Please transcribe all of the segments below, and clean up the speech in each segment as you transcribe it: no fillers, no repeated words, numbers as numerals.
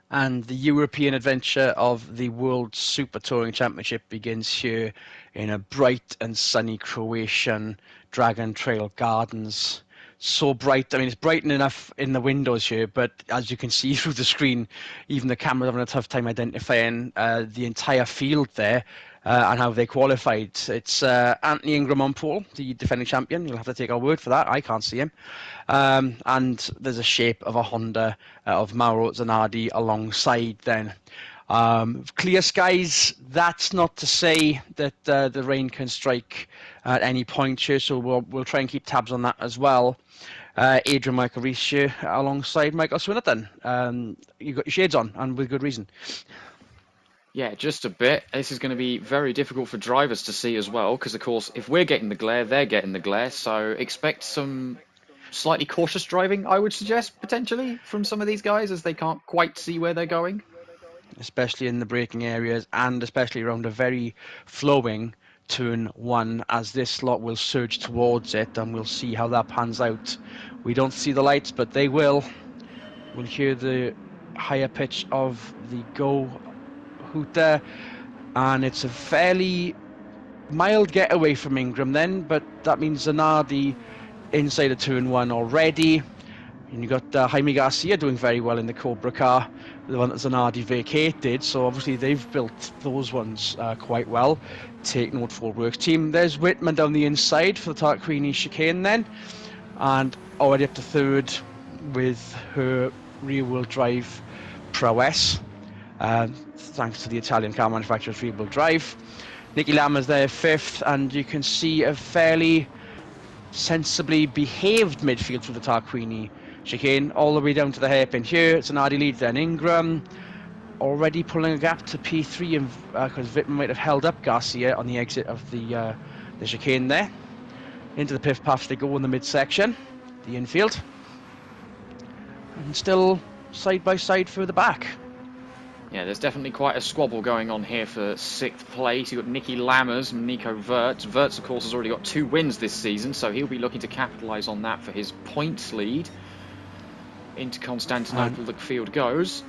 And the European adventure of the World Super Touring Championship begins here in a bright and sunny Croatian Dragon Trail Gardens. So bright, I mean, it's bright enough in the windows here, but as you can see through the screen, even the camera's having a tough time identifying the entire field there and how they qualified. It's Anthony Ingram on pole, the defending champion. You'll have to take our word for that. I can't see him. And there's a shape of a Honda of Mauro Zanardi alongside then. Clear skies, that's not to say that the rain can strike at any point here, so we'll try and keep tabs on that as well. Adrian Michael Rees here alongside Michael Swinnerton. You've got your shades on, and with good reason. Yeah, just a bit. This is going to be very difficult for drivers to see as well, because of course, if we're getting the glare, they're getting the glare. So expect some slightly cautious driving, I would suggest, potentially, from some of these guys, as they can't quite see where they're going. Especially in the braking areas and especially around a very flowing turn one, as this lot will surge towards it, and we'll see how that pans out. We don't see the lights, but they will. We'll hear the higher pitch of the go hooter, and it's a fairly mild getaway from Ingram then, but that means Zanardi inside of turn one already. And you got Jaime Garcia doing very well in the Cobra car, the one that Zanardi vacated. So obviously they've built those ones quite well. Take note, Ford Works team. There's Whitman down the inside for the Tarquini chicane then, and already up to third with her rear-wheel drive prowess, thanks to the Italian car manufacturer's rear-wheel drive. Nicky Lammer's there fifth, and you can see a fairly sensibly behaved midfield through the Tarquini chicane, all the way down to the hairpin here. Zanardi leads then Ingram, already pulling a gap to P3, because Wittmann might have held up Garcia on the exit of the chicane there. Into the piff paff they go in the midsection, the infield, and still side by side further back. Yeah, there's definitely quite a squabble going on here for 6th place. You've got Nicky Lammers and Nico Wirtz. Wirtz, of course, has already got 2 wins this season, so he'll be looking to capitalise on that for his points lead. Into Constantinople, the field goes.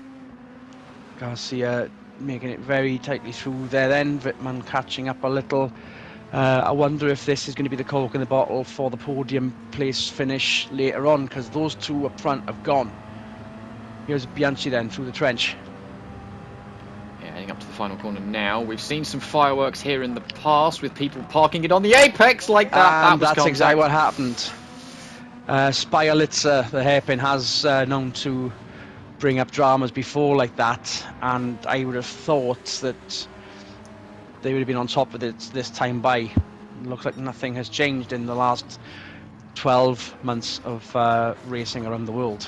Garcia making it very tightly through there then. Wittmann catching up a little. I wonder if this is going to be the cork in the bottle for the podium place finish later on, because those two up front have gone. Here's Bianchi then through the trench. Yeah, heading up to the final corner now. We've seen some fireworks here in the past with people parking it on the apex like that. And that's exactly what happened. Spiralitzer, the hairpin, has known to bring up dramas before like that, and I would have thought that they would have been on top of it this time by. It looks like nothing has changed in the last 12 months of racing around the world.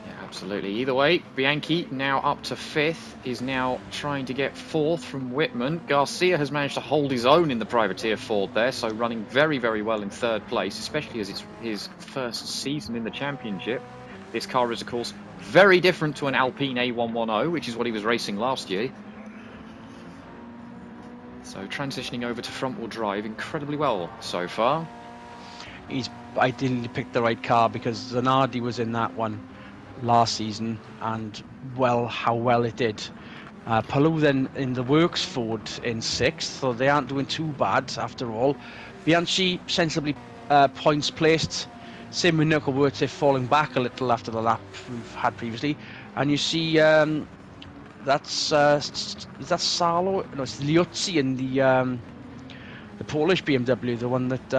Yeah, absolutely. Either way, Bianchi, now up to 5th, is now trying to get 4th from Whitman. Garcia has managed to hold his own in the privateer Ford there, so running very, very well in 3rd place, especially as it's his first season in the championship. This car is, of course, very different to an Alpine A110, which is what he was racing last year. So transitioning over to front-wheel drive incredibly well so far. He's ideally picked the right car, because Zanardi was in that one last season, and well, how well it did. Palou then in the Works Ford in 6th, so they aren't doing too bad after all. Bianchi sensibly points placed. Same with Nico Wirtz, they're falling back a little after the lap we've had previously. And you see that's is that Salo? No, it's Liuzzi in the Polish BMW, the one that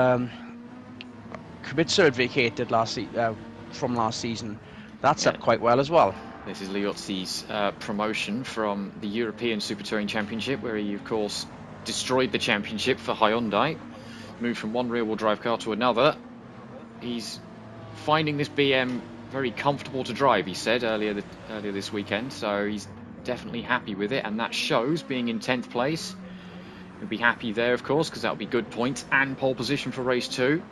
Kubica had vacated from last season. That's up quite well as well. This is Liuzzi's promotion from the European Super Touring Championship, where he, of course, destroyed the championship for Hyundai. Moved from one rear-wheel drive car to another. He's finding this BM very comfortable to drive, he said earlier this weekend, so he's definitely happy with it, and that shows, being in 10th place. He'll be happy there, of course, because that'll be good points and pole position for race 2.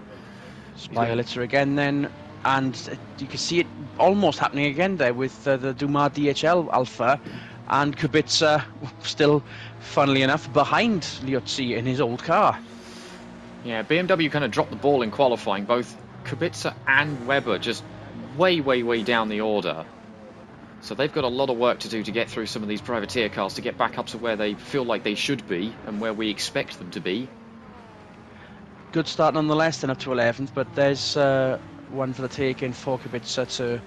Spiralitzer again then, and you can see it almost happening again there with the Dumas DHL Alpha, and Kubica still, funnily enough, behind Liuzzi in his old car. Yeah, BMW kind of dropped the ball in qualifying. Both Kubica and Webber just way, way, way down the order. So they've got a lot of work to do to get through some of these privateer cars to get back up to where they feel like they should be and where we expect them to be. Good start nonetheless, then up to 11th, but there's one for the taking for Kubica to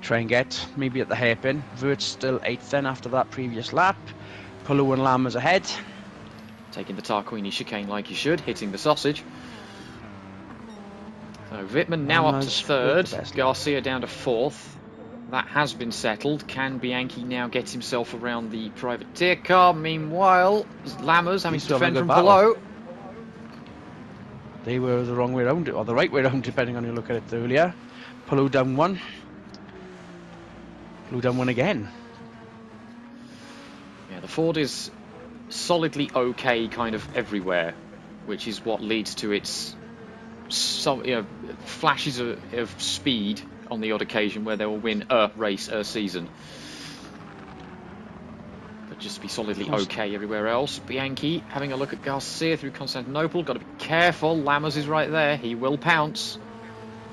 try and get, maybe at the hairpin. Vert's still 8th then after that previous lap. Palou and Lammers ahead. Taking the Tarquini chicane like he should, hitting the sausage. So Wittmann now up to 3rd, Garcia down to 4th. That has been settled. Can Bianchi now get himself around the privateer car? Meanwhile, Lammers having to defend from below. They were the wrong way around, or the right way around, depending on who you look at it earlier. Palou down 1. Palou down 1 again. Yeah, the Ford is solidly okay kind of everywhere, which is what leads to its flashes of speed on the odd occasion where they will win a race, a season. But just be solidly okay everywhere else. Bianchi having a look at Garcia through Constantinople. Got to be careful. Lammers is right there. He will pounce.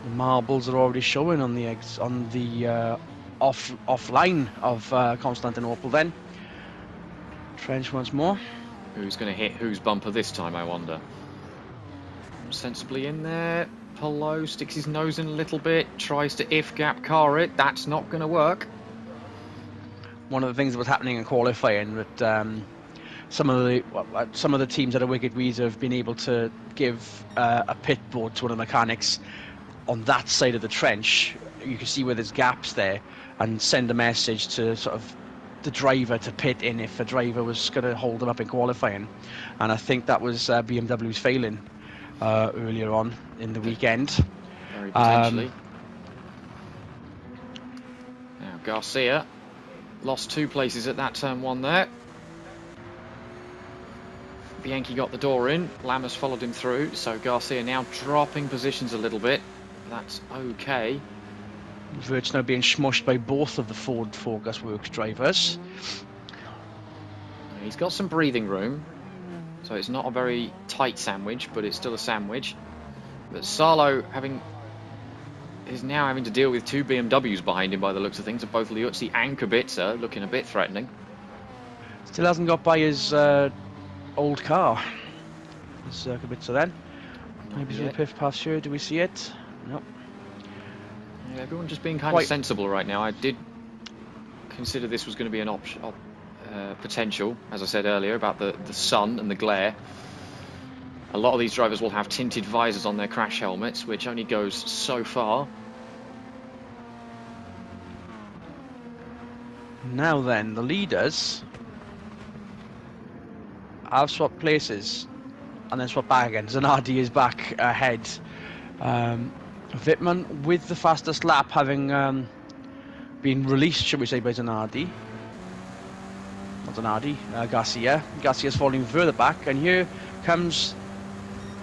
The marbles are already showing on the offline of Constantinople. Then trench once more. Who's going to hit whose bumper this time, I wonder? Sensibly in there. Palou sticks his nose in a little bit. Tries to if-gap car it. That's not going to work. One of the things that was happening in qualifying that some of the teams that are wicked weeds have been able to give a pit board to one of the mechanics on that side of the trench. You can see where there's gaps there, and send a message to sort of the driver to pit in if a driver was going to hold them up in qualifying. And I think that was BMW's failing earlier on in the weekend. Very potentially. Now Garcia lost 2 places at that turn 1 there. Bianchi got the door in. Lammers followed him through. So Garcia now dropping positions a little bit. That's okay. Vert's now being smushed by both of the Ford Focus Works drivers. He's got some breathing room. So it's not a very tight sandwich, but it's still a sandwich. But Salo is now having to deal with 2 BMWs behind him by the looks of things, both Liuzzi and Kubica, looking a bit threatening. Still hasn't got by his old car. This Kubica then. Maybe the piff pass here. Do we see it? Nope. Yeah, everyone just being kind of sensible right now. I did consider this was going to be an option. Potential, as I said earlier, about the sun and the glare. A lot of these drivers will have tinted visors on their crash helmets, which only goes so far. Now then, the leaders have swapped places and then swapped back again. Zanardi is back ahead. Wittmann with the fastest lap, having been released, should we say, by Zanardi. Garcia. Garcia's falling further back, and here comes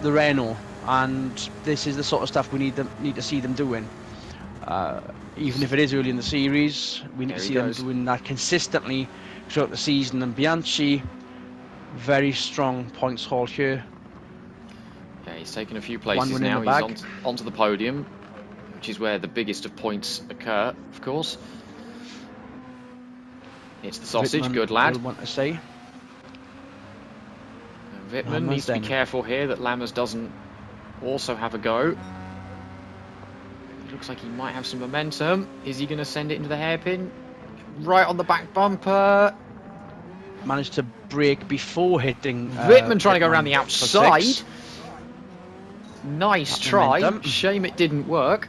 the Renault, and this is the sort of stuff we need to see them doing. Even if it is early in the series, we need to see them doing that consistently throughout the season. And Bianchi, very strong points haul here. Yeah, he's taken a few places now. He's onto the podium, which is where the biggest of points occur, of course. It's the sausage, Wittmann good lad. Want to say. Wittmann needs to be careful here that Lammers doesn't also have a go. It looks like he might have some momentum. Is he going to send it into the hairpin? Right on the back bumper. Managed to brake before hitting. Wittmann trying to go around the outside. Nice try. Momentum. Shame it didn't work.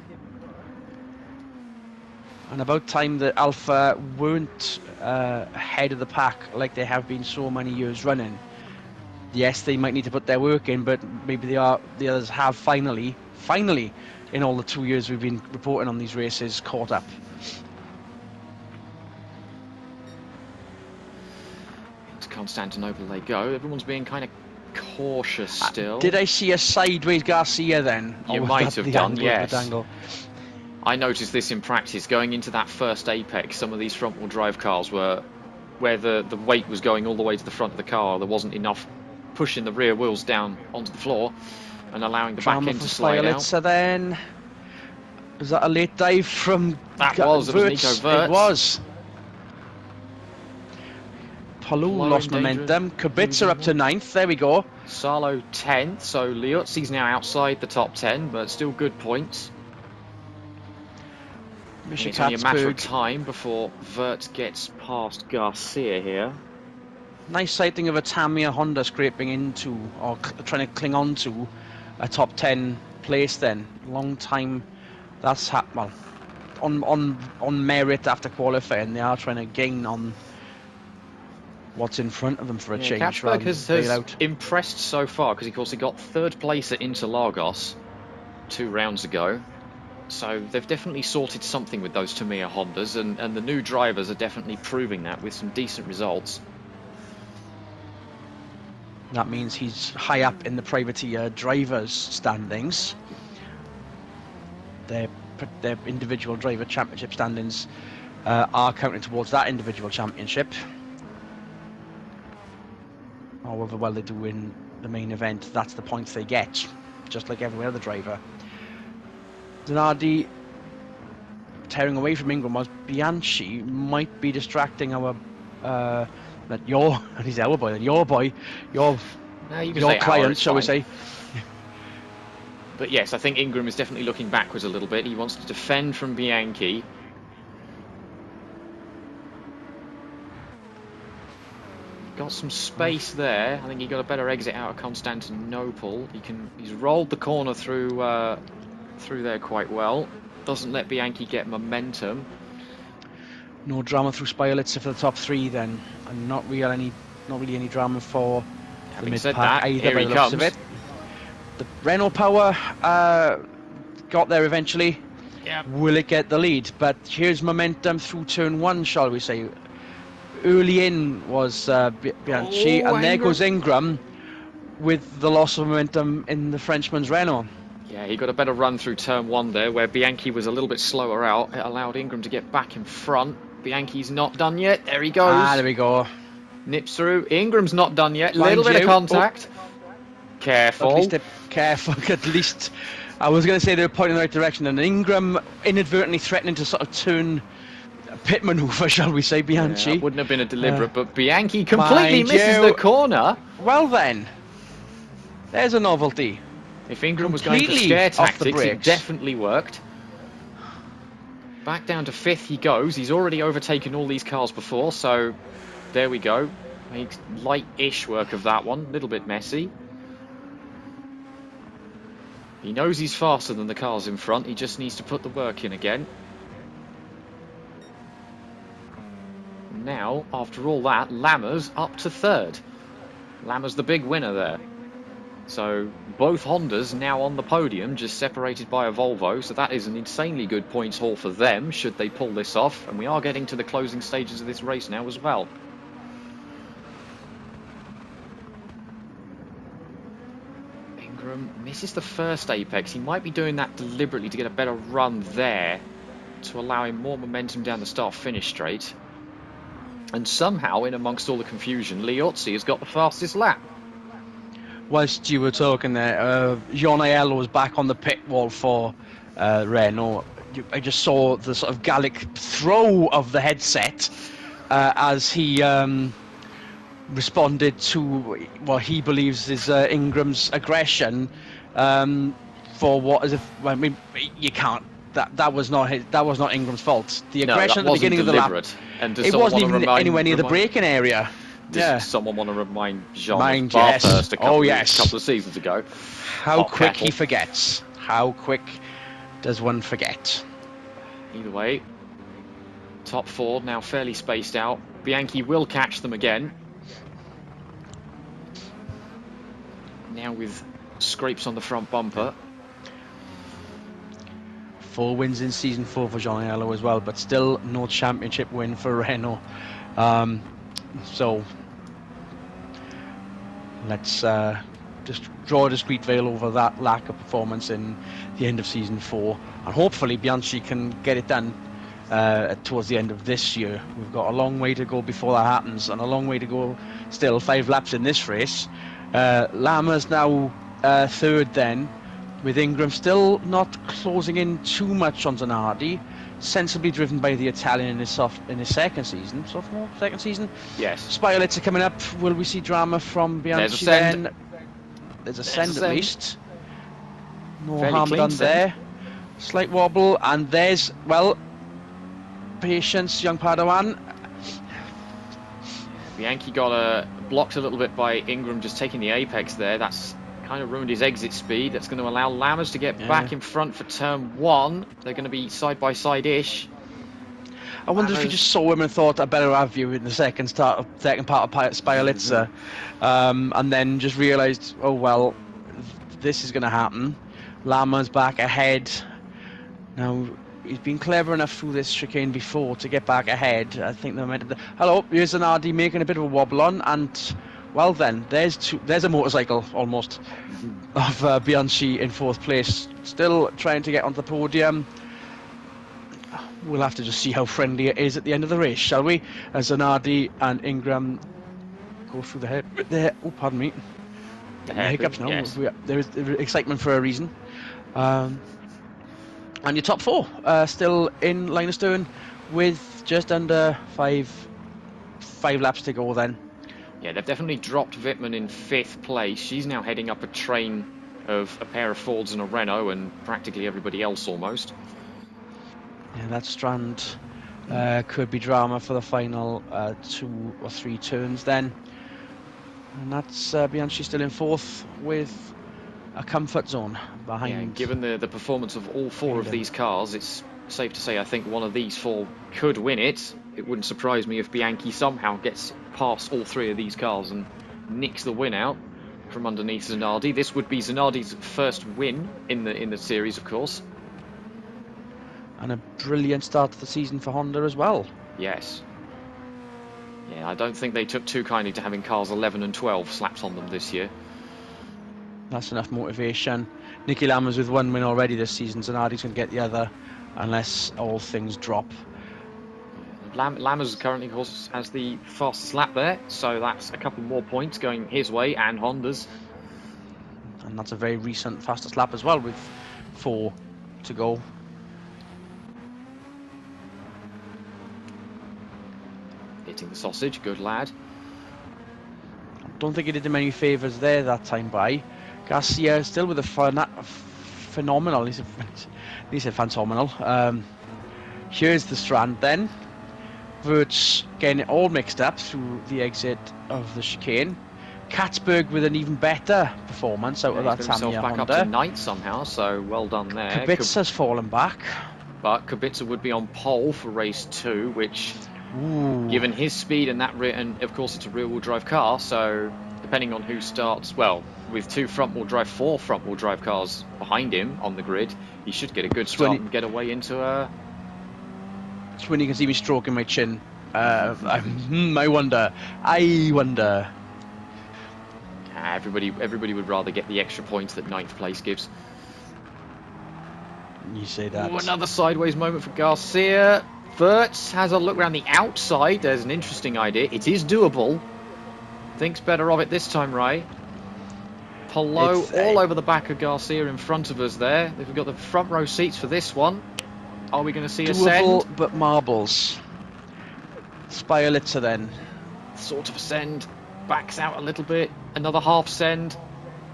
And about time that Alpha weren't ahead of the pack like they have been so many years running. Yes, they might need to put their work in, but maybe the others have finally, in all the 2 years we've been reporting on these races, caught up. To Constantinople they go. Everyone's being kind of cautious still. Did I see a sideways Garcia then? You might have done, yes. I noticed this in practice. Going into that first apex, some of these front-wheel drive cars were where the weight was going all the way to the front of the car. There wasn't enough pushing the rear wheels down onto the floor and allowing the back end to slide out. So then, was that a late dive from That was Nico Vert. It was. Palou lost momentum. Kubica up to 9th. There we go. Salo 10th. So Liuzzi's now outside the top 10, but still good points. It's only a matter of time before Vert gets past Garcia here. Nice sighting of a Tamiya Honda scraping into, or trying to cling on to, a top 10 place then. Long time that's happened. Well, on merit after qualifying, they are trying to gain on what's in front of them for a change. Katzberg has impressed so far, because of course he got 3rd place at Interlagos 2 rounds ago. So they've definitely sorted something with those Tamiya Hondas, and the new drivers are definitely proving that with some decent results. That means he's high up in the privateer drivers' standings. Their individual driver championship standings are counting towards that individual championship. However well they do in the main event, that's the points they get, just like every other driver. Zanardi tearing away from Ingram, was Bianchi might be distracting our your client, shall we say. But yes, I think Ingram is definitely looking backwards a little bit. He wants to defend from Bianchi. Got some space there. I think he got a better exit out of Constantinople. He's rolled the corner through there quite well. Doesn't let Bianchi get momentum. No drama through Spiralitza for the top 3 then, and not really any drama for the mid-pack either by the looks of it. The Renault Power got there eventually. Yeah. Will it get the lead? But here's momentum through turn 1, shall we say. Early in was Bianchi, and there goes Ingram with the loss of momentum in the Frenchman's Renault. Yeah, he got a better run through turn 1 there, where Bianchi was a little bit slower out. It allowed Ingram to get back in front. Bianchi's not done yet. There he goes. There we go. Nips through. Ingram's not done yet. Little bit of contact. Careful. Careful. At least, I was going to say they're pointing in the right direction, and Ingram inadvertently threatening to sort of turn a pit manoeuvre, shall we say, Bianchi. That wouldn't have been a deliberate, but Bianchi completely misses the corner. Well then, there's a novelty. If Ingram was going for scare tactics, it definitely worked. Back down to 5th he goes. He's already overtaken all these cars before, so there we go. Makes light-ish work of that one. A little bit messy. He knows he's faster than the cars in front. He just needs to put the work in again. Now, after all that, Lammers up to 3rd. Lammers the big winner there. So both Hondas now on the podium, just separated by a Volvo. So that is an insanely good points haul for them, should they pull this off. And we are getting to the closing stages of this race now as well. Ingram misses the first apex. He might be doing that deliberately to get a better run there, to allow him more momentum down the start-finish straight. And somehow, in amongst all the confusion, Liuzzi has got the fastest lap. Whilst you were talking there, Jean Aiello was back on the pit wall for Renault. I just saw the sort of Gallic throw of the headset as he responded to what he believes is Ingram's aggression for what is I mean, you can't. That was not Ingram's fault. The aggression at the beginning of the lap. And it wasn't even anywhere near the braking area. Does someone want to remind Jean of Bathurst a couple of seasons ago? How quick he forgets. How quick does one forget? Either way, top 4 now fairly spaced out. Bianchi will catch them again. Now with scrapes on the front bumper. 4 wins in season 4 for Jean Aiello as well, but still no championship win for Renault. So let's just draw a discreet veil over that lack of performance in the end of season 4, and hopefully Bianchi can get it done towards the end of this year. We've got a long way to go before that happens, and a long way to go still. 5 laps in this race. Lama's now 3rd then, with Ingram still not closing in too much on Zanardi, sensibly driven by the Italian in his second season, second season. Yes. Spioletta coming up. Will we see drama from There's a Bianchi send. then? There's a There's a send at send. least. No Fairly harm clean done send. there. Slight wobble, and there's, well, patience, young Padawan. Bianchi got blocked a little bit by Ingram just taking the apex there. That's kind of ruined his exit speed. That's going to allow Lammers to get back in front for turn 1. They're going to be side by side-ish. I wonder if he just saw him and thought, I better have you in the second part of Spiolitza, and then just realised, oh well, this is going to happen. Lama's back ahead. Now, he's been clever enough through this chicane before to get back ahead. I think they're meant to... Hello, here's Zanardi making a bit of a wobble on, and, well then, there's a motorcycle, almost, of Bianchi in 4th place. Still trying to get onto the podium. We'll have to just see how friendly it is at the end of the race, shall we? As Zanardi and Ingram go through the oh, pardon me. The hiccups now. Yes. There is excitement for a reason. And your top 4 still in line of stern with just under five laps to go then. Yeah, they've definitely dropped Wittmann in 5th place. She's now heading up a train of a pair of Fords and a Renault and practically everybody else almost. Yeah, that strand could be drama for the final 2 or 3 turns then. And that's Bianchi still in 4th with a comfort zone behind. Yeah, given the performance of all 4 of these cars, it's safe to say I think one of these 4 could win it. It wouldn't surprise me if Bianchi somehow gets past all 3 of these cars and nicks the win out from underneath Zanardi. This would be Zanardi's first win in the series, of course. And a brilliant start to the season for Honda as well. Yes. Yeah, I don't think they took too kindly to having cars 11 and 12 slapped on them this year. That's enough motivation. Niki Lauda's with 1 win already this season. Zanardi's going to get the other unless all things drop. Lammers currently, of course, has the fastest lap there, so that's a couple more points going his way and Honda's. And that's a very recent fastest lap as well, with 4 to go. Hitting the sausage, good lad. I don't think he did him any favours there that time by. Garcia still with a phenomenal, he said phenomenal. Here's the strand then. Wirtz getting it all mixed up through the exit of the chicane. Katzberg with an even better performance out of that Tamiya back Honda. Up to 9th somehow, so well done there. Kubica's fallen back. But Kubica would be on pole for race 2, which, given his speed and and of course it's a rear-wheel drive car, so depending on who starts, well, with 4 front-wheel drive cars behind him on the grid, he should get a good start and get away into a... It's when you can see me stroking my chin. I wonder. Everybody would rather get the extra points that 9th place gives. You say that. Ooh, another sideways moment for Garcia. Wirtz has a look around the outside. There's an interesting idea. It is doable. Thinks better of it this time, Ray. Polo all over the back of Garcia in front of us there. We've got the front row seats for this one. Are we going to see a send? But marbles. Spiolitza then. Sort of a send. Backs out a little bit. Another half send.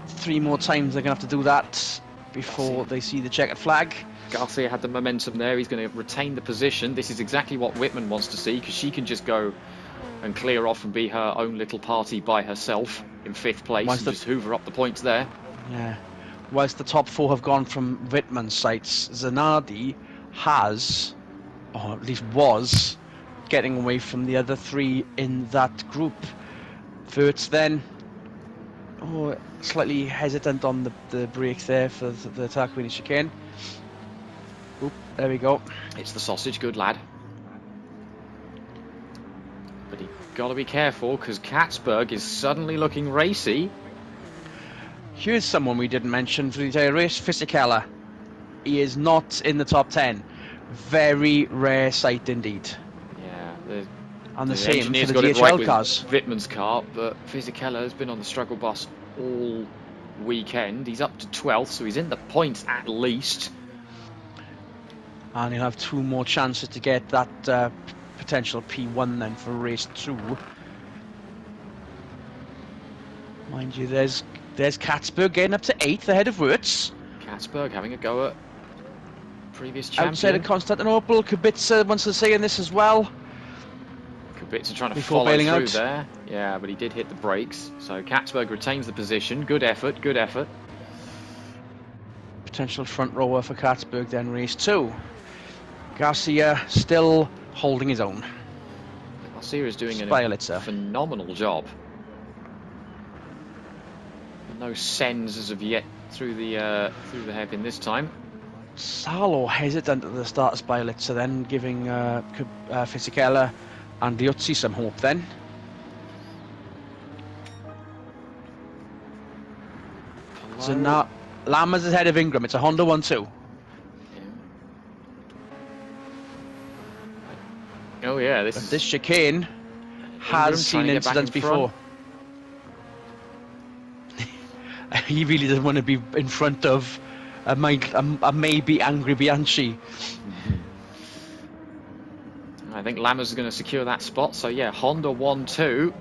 3 more times they're going to have to do that before they see the checkered flag. Garcia had the momentum there. He's going to retain the position. This is exactly what Wittmann wants to see, because she can just go and clear off and be her own little party by herself in 5th place and just hoover up the points there. Yeah. Whilst the top 4 have gone from Wittmann's sights, Zanardi has, or at least was, getting away from the other 3 in that group. Wirtz then, slightly hesitant on the brake there for the Tarquini chicane. Oop, there we go. It's the sausage, good lad. But you got to be careful, because Katzberg is suddenly looking racy. Here's someone we didn't mention for the entire race, Fisichella. He is not in the top 10. Very rare sight indeed. Yeah, and the same for the got DHL it right cars. With Wittmann's car, but Fisichella has been on the struggle bus all weekend. He's up to 12th, so he's in the points at least. And he'll have 2 more chances to get that potential P1 then for race 2. Mind you, there's Katzberg getting up to 8th ahead of Wirtz. Katzberg having a go at previous champion. Outside of Constantinople, Kubica wants to say in this as well. Kubica trying to Before follow bailing through out. there. Yeah, but he did hit the brakes. So Katzberg retains the position. Good effort, good effort. Potential front rower for Katzberg then race 2. Garcia still holding his own. Garcia is doing Spiralitzer. a phenomenal job. No sends as of yet through the hairpin this time. Salo hesitant at the start of Spiralitzer, then giving Fisichella and Liuzzi some hope then. So now Lammers is ahead of Ingram. It's a Honda 1-2. Oh yeah, this chicane has seen incidents before. He really doesn't want to be in front of a maybe angry Bianchi. I think Lammers is going to secure that spot. So yeah, Honda 1-2.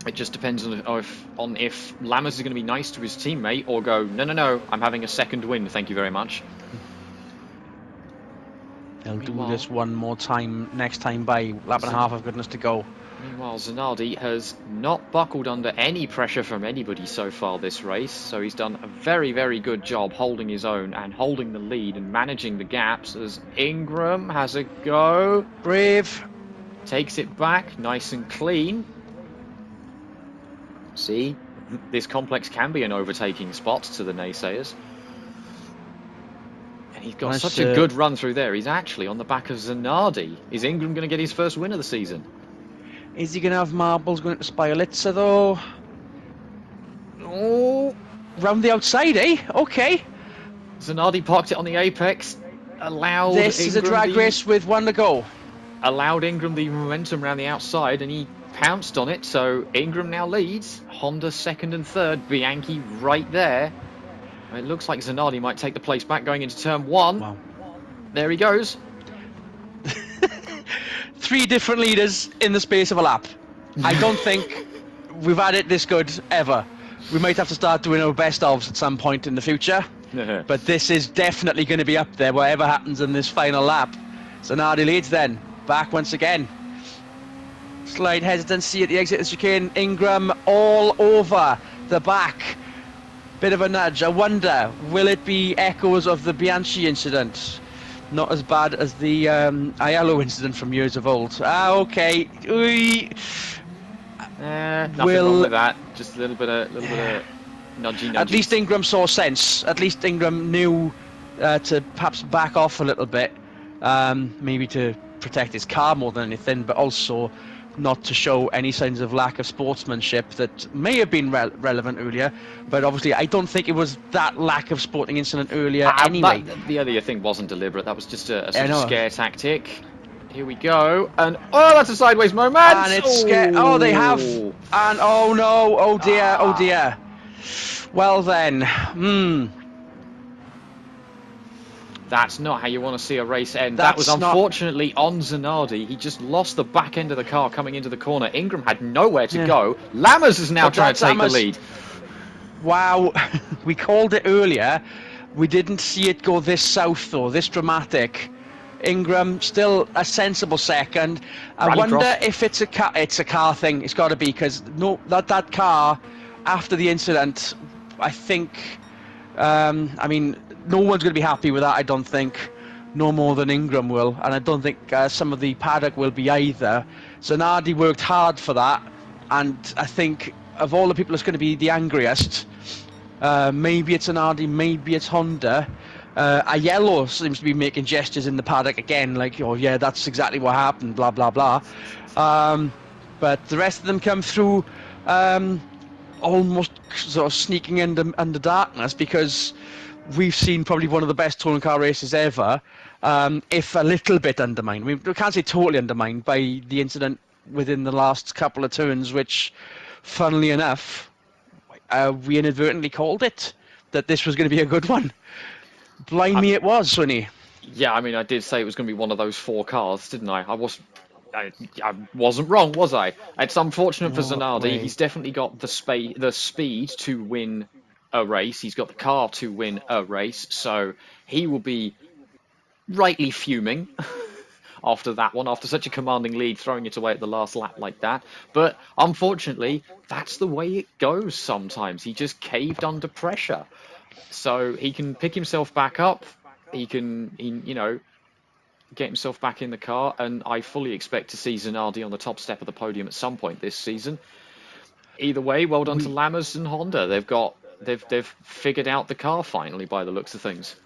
It just depends on if Lammers is going to be nice to his teammate or go, no, I'm having a second win, thank you very much. They'll do this one more time next time by lap and a half of goodness to go. Meanwhile, Zanardi has not buckled under any pressure from anybody so far this race, so he's done a very, very good job holding his own and holding the lead and managing the gaps as Ingram has a go. Brave. Takes it back, nice and clean. See, this complex can be an overtaking spot to the naysayers. And he's got such a good run through there. He's actually on the back of Zanardi. Is Ingram going to get his first win of the season? Is he going to have marbles going to Spiralitzer though? Oh, round the outside, eh? Okay. Zanardi parked it on the apex. Allowed this Ingram is a drag race with 1 to go. Allowed Ingram the momentum around the outside, and he pounced on it. So Ingram now leads. Honda second and third. Bianchi right there. It looks like Zanardi might take the place back going into turn 1. Wow. There he goes. 3 different leaders in the space of a lap. I don't think we've had it this good ever. We might have to start doing our best ofs at some point in the future. But this is definitely going to be up there, whatever happens in this final lap. Zanardi leads then. Back once again. Slight hesitancy at the exit of the chicane. Ingram all over the back. Bit of a nudge. I wonder, will it be echoes of the Bianchi incident? Not as bad as the Aiello incident from years of old. Okay. Nothing wrong with that. Just a little bit of nudgy. At least Ingram saw sense. At least Ingram knew to perhaps back off a little bit. Maybe to protect his car more than anything, but also not to show any signs of lack of sportsmanship that may have been relevant earlier, but obviously I don't think it was that lack of sporting incident earlier anyway. The other thing wasn't deliberate, that was just a sort of scare tactic. Here we go, and that's a sideways moment! And it's scare. Oh, they have, and oh no, oh dear, oh dear. Well then, That's not how you want to see a race end. That was unfortunately on Zanardi. He just lost the back end of the car coming into the corner. Ingram had nowhere to go. Lammers is now trying to take the lead. Wow, we called it earlier. We didn't see it go this south though, this dramatic. Ingram still a sensible second. I wonder if it's a car. It's a car thing. It's got to be, because that car after the incident, I think. I mean, no one's going to be happy with that, I don't think. No more than Ingram will. And I don't think some of the paddock will be either. Zanardi worked hard for that. And I think of all the people that's going to be the angriest, maybe it's Zanardi, maybe it's Honda. Aiello seems to be making gestures in the paddock again, like, oh yeah, that's exactly what happened, blah, blah, blah. But the rest of them come through almost sort of sneaking under darkness, because we've seen probably one of the best touring car races ever, if a little bit undermined. We can't say totally undermined by the incident within the last couple of turns, which, funnily enough, we inadvertently called it, that this was going to be a good one. Blind me, it was, Sonny. Yeah, I mean, I did say it was going to be one of those 4 cars, didn't I? I wasn't wrong, was I? It's unfortunate for No Zanardi. way. He's definitely got the speed to win a race. He's got the car to win a race, so he will be rightly fuming after that one, after such a commanding lead, throwing it away at the last lap like that. But unfortunately, that's the way it goes sometimes. He just caved under pressure. So he can pick himself back up. He get himself back in the car, and I fully expect to see Zanardi on the top step of the podium at some point this season. Either way, well done to We Lammers and Honda. They've figured out the car finally by the looks of things.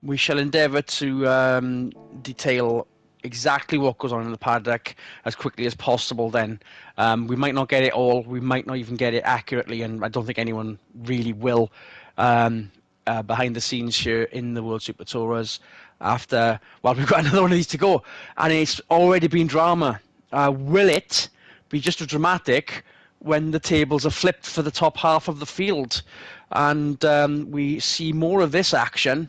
we shall endeavour to detail exactly what goes on in the paddock as quickly as possible. Then we might not get it all, we might not even get it accurately, and I don't think anyone really will. Behind the scenes here in the World Super Tours, after we've got another one of these to go, and it's already been drama. Will it be just as dramatic when the tables are flipped for the top half of the field, and we see more of this action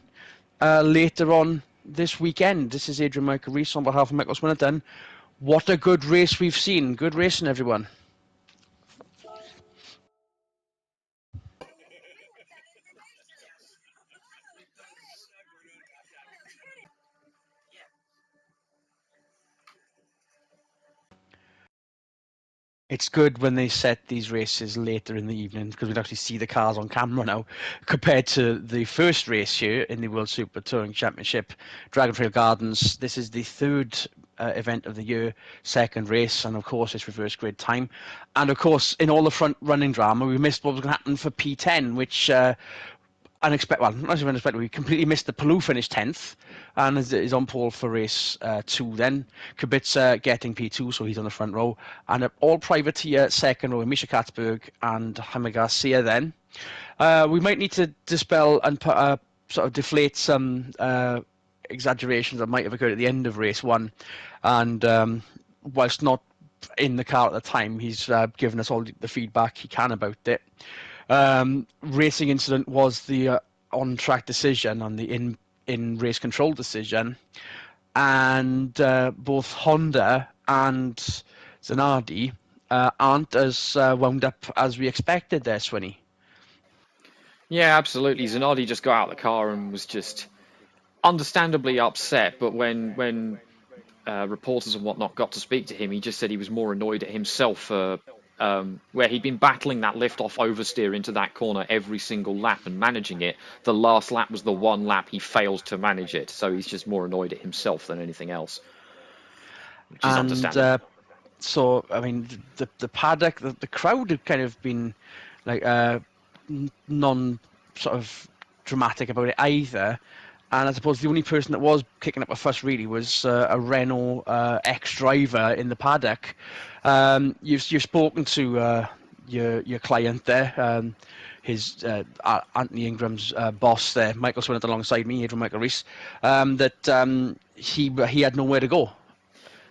later on this weekend? This is Adrian Michael Rees on behalf of Michael Swinnerton. What a good race we've seen. Good racing, everyone. It's good when they set these races later in the evening because we can actually see the cars on camera now, compared to the first race here in the World Super Touring Championship, Dragon Trail Gardens. This is the third event of the year, second race, and of course it's reverse grid time. And of course, in all the front running drama, we missed what was going to happen for P10, which unexpected. Well, not even unexpected. We completely missed the Palou finish 10th, and is on pole for race 2. Then Kubica getting P2, so he's on the front row, and all privateer second row, Misha Katzberg and Jaime Garcia. Then we might need to dispel and sort of deflate some exaggerations that might have occurred at the end of race 1, and whilst not in the car at the time, he's given us all the feedback he can about it. Racing incident was the on-track decision on the in race control decision, and both Honda and Zanardi aren't as wound up as we expected there, Swinny. Yeah, absolutely. Zanardi just got out of the car and was just understandably upset. But when reporters and whatnot got to speak to him, he just said he was more annoyed at himself for where he'd been battling that lift-off oversteer into that corner every single lap and managing it. The last lap was the one lap he failed to manage it, so he's just more annoyed at himself than anything else, which is And understandable. so, I mean, the paddock, the crowd had kind of been like non sort of dramatic about it either. And I suppose the only person that was kicking up a fuss really was a Renault ex-driver in the paddock. You've spoken to your client there, his Anthony Ingram's boss there, Michael Swinnett, alongside me, Adrian Michael Rees, that he had nowhere to go.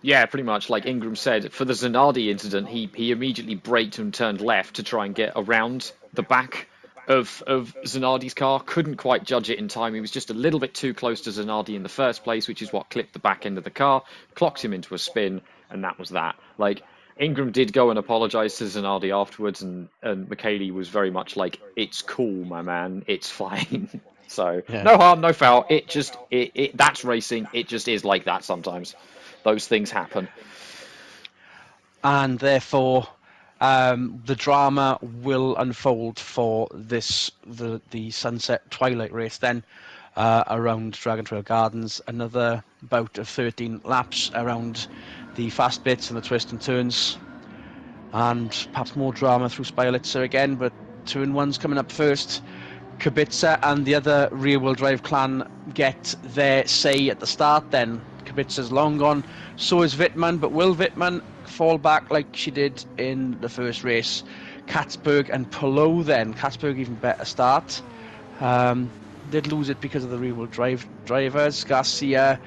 Yeah, pretty much. Like Ingram said, for the Zanardi incident, he immediately braked and turned left to try and get around the back of Zanardi's car. Couldn't quite judge it in time. He was just a little bit too close to Zanardi in the first place, which is what clipped the back end of the car, clocked him into a spin, and that was that. Like, Ingram did go and apologise to Zanardi afterwards, and Michele was very much like, "It's cool, my man. It's fine." So Yeah. no harm, no foul. It that's racing. It just is like that sometimes. Those things happen. And therefore the drama will unfold for the Sunset Twilight race then around Dragon Trail Gardens. Another bout of 13 laps around the fast bits and the twists and turns, and perhaps more drama through Spiralitzer again, but 2-in-1's coming up first. Kubica and the other rear-wheel drive clan get their say at the start then. Kubica's long gone, so is Wittmann, but will Wittmann fall back like she did in the first race? Katzberg and Palou then. Katzberg even better start. Did lose it because of the rear-wheel drive drivers. Garcia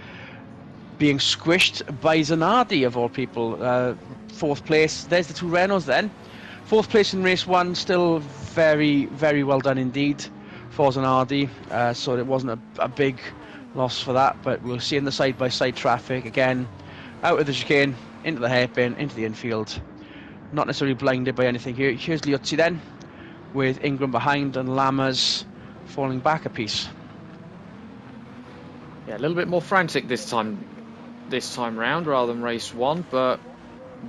being squished by Zanardi, of all people. Fourth place. There's the two Renaults then. Fourth place in race 1, still very, very well done indeed for Zanardi. So it wasn't a big loss for that, but we'll see in the side-by-side traffic again, out of the chicane, into the hairpin, into the infield. Not necessarily blinded by anything here. Here's Liuzzi then, with Ingram behind and Lammers falling back a piece. Yeah, a little bit more frantic this time round rather than race 1, but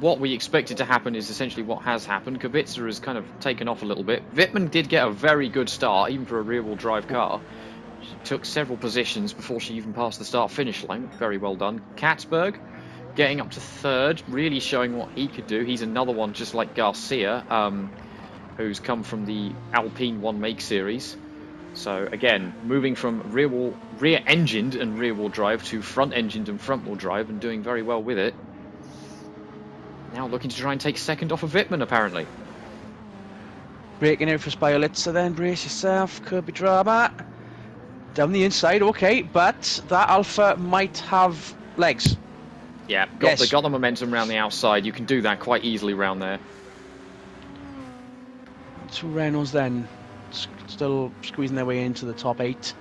what we expected to happen is essentially what has happened. Kubica has kind of taken off a little bit. Wittmann did get a very good start, even for a rear-wheel drive car. She took several positions before she even passed the start-finish line. Very well done. Katzberg getting up to 3rd, really showing what he could do. He's another one just like Garcia, who's come from the Alpine One Make series. So again, moving from rear-engined and rear-wheel drive to front-engined and front-wheel drive, and doing very well with it. Now looking to try and take 2nd off of Wittmann, apparently. Breaking out for Spiolitzer then, brace yourself, Kirby Drama. Down the inside, okay, but that Alpha might have legs. Yeah, got the momentum around the outside. You can do that quite easily around there. 2 Renaults then, still squeezing their way into the top 8.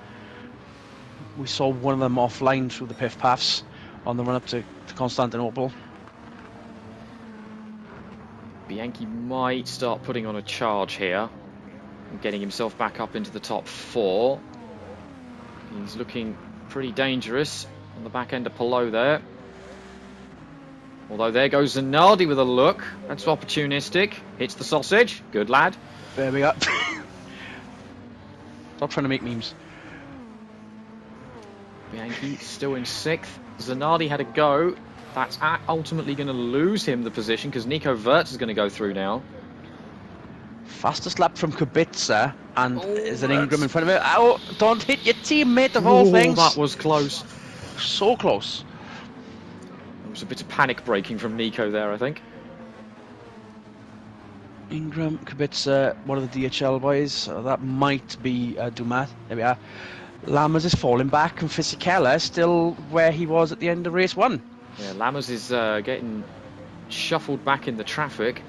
We saw one of them offline through the piff paths on the run up to Constantinople. Bianchi might start putting on a charge here and getting himself back up into the top 4. He's looking pretty dangerous on the back end of Palou there. Although there goes Zanardi with a look. That's opportunistic. Hits the sausage. Good lad. There we are. Stop trying to make memes. Bianchi still in 6th. Zanardi had a go. That's ultimately going to lose him the position because Nico Wirtz is going to go through now. Fastest lap from Kubica, and there's an Ingram in front of it. Oh, don't hit your teammate of all things. That was close. So close. There was a bit of panic breaking from Nico there, I think. Ingram, Kubica, one of the DHL boys. That might be Dumas. There we are. Lammers is falling back, and Fisichella still where he was at the end of race 1. Yeah, Lammers is getting shuffled back in the traffic.